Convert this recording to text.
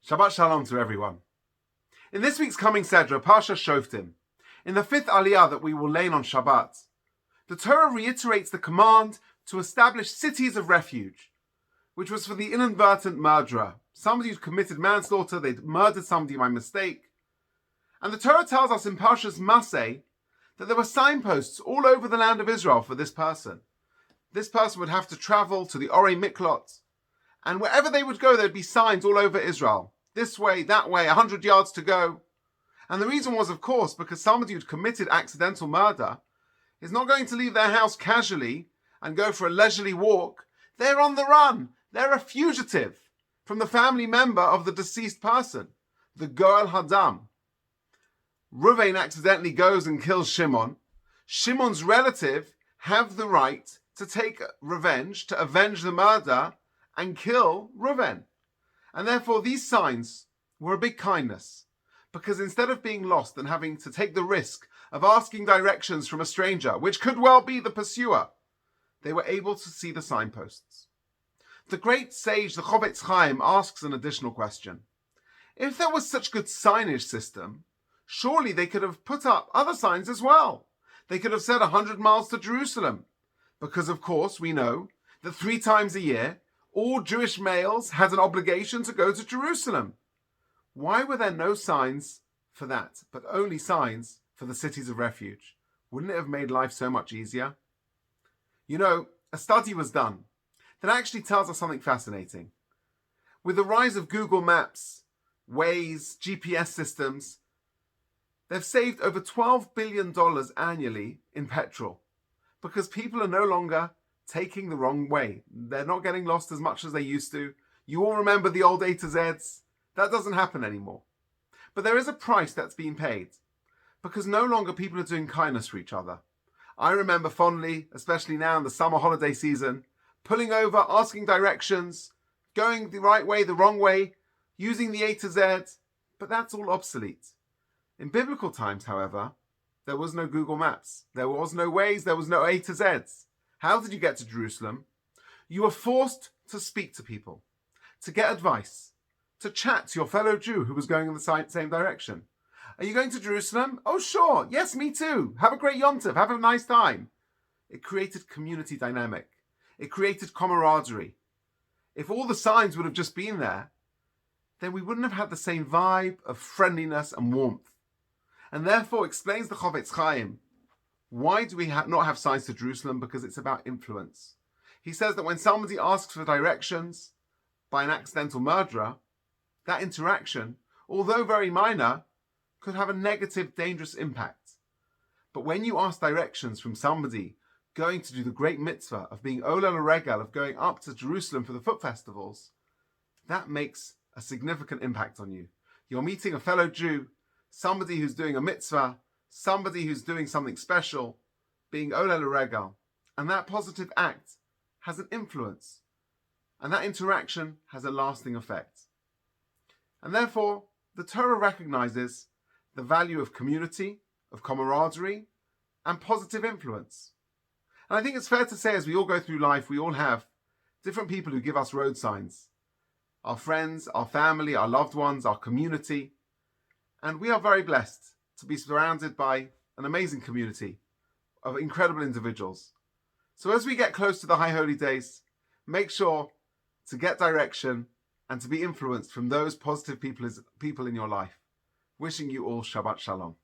Shabbat Shalom to everyone. In this week's coming Sedra, Parshat Shoftim, in the fifth Aliyah that we will learn on Shabbat, the Torah reiterates the command to establish cities of refuge, which was for the inadvertent murderer, somebody who's committed manslaughter, they'd murdered somebody by mistake. And the Torah tells us in Parshat Maseh that there were signposts all over the land of Israel for this person. This person would have to travel to the Orei Miklot, and wherever they would go, there'd be signs all over Israel. This way, that way, 100 yards to go. And the reason was, of course, because somebody who'd committed accidental murder is not going to leave their house casually and go for a leisurely walk. They're on the run. They're a fugitive from the family member of the deceased person, the Goel Hadam. Reuven accidentally goes and kills Shimon. Shimon's relative have the right to take revenge, to avenge the murder and kill Reuven. And therefore these signs were a big kindness, because instead of being lost and having to take the risk of asking directions from a stranger, which could well be the pursuer, they were able to see the signposts. The great sage, the Chovetz Chaim, asks an additional question. If there was such good signage system, surely they could have put up other signs as well. They could have said 100 miles to Jerusalem, because of course we know that 3 times a year, all Jewish males had an obligation to go to Jerusalem. Why were there no signs for that, but only signs for the cities of refuge? Wouldn't it have made life so much easier? You know, a study was done that actually tells us something fascinating. With the rise of Google Maps, Waze, GPS systems, they've saved over $12 billion annually in petrol, because people are no longer taking the wrong way. They're not getting lost as much as they used to. You all remember the old A to Zs? That doesn't happen anymore. But there is a price that's being paid, because no longer people are doing kindness for each other. I remember fondly, especially now in the summer holiday season, pulling over, asking directions, going the right way, the wrong way, using the A to Z, but that's all obsolete. In biblical times, however, there was no Google Maps. There was no Waze. There was no A to Zs. How did you get to Jerusalem? You were forced to speak to people, to get advice, to chat to your fellow Jew who was going in the same direction. Are you going to Jerusalem? Oh, sure. Yes, me too. Have a great Yom Tov. Have a nice time. It created community dynamic. It created camaraderie. If all the signs would have just been there, then we wouldn't have had the same vibe of friendliness and warmth. And therefore explains the Chovetz Chaim, why do we not have signs to Jerusalem? Because it's about influence. He says that when somebody asks for directions by an accidental murderer, that interaction, although very minor, could have a negative, dangerous impact. But when you ask directions from somebody going to do the great mitzvah of being Ola L'Regel, of going up to Jerusalem for the foot festivals, that makes a significant impact on you. You're meeting a fellow Jew, somebody who's doing a mitzvah, somebody who's doing something special, being Ola L'Regel, and that positive act has an influence, and that interaction has a lasting effect. And therefore, the Torah recognizes the value of community, of camaraderie, and positive influence. And I think it's fair to say, as we all go through life, we all have different people who give us road signs. Our friends, our family, our loved ones, our community. And we are very blessed to be surrounded by an amazing community of incredible individuals. So as we get close to the High Holy Days, make sure to get direction and to be influenced from those positive people in your life. Wishing you all Shabbat Shalom.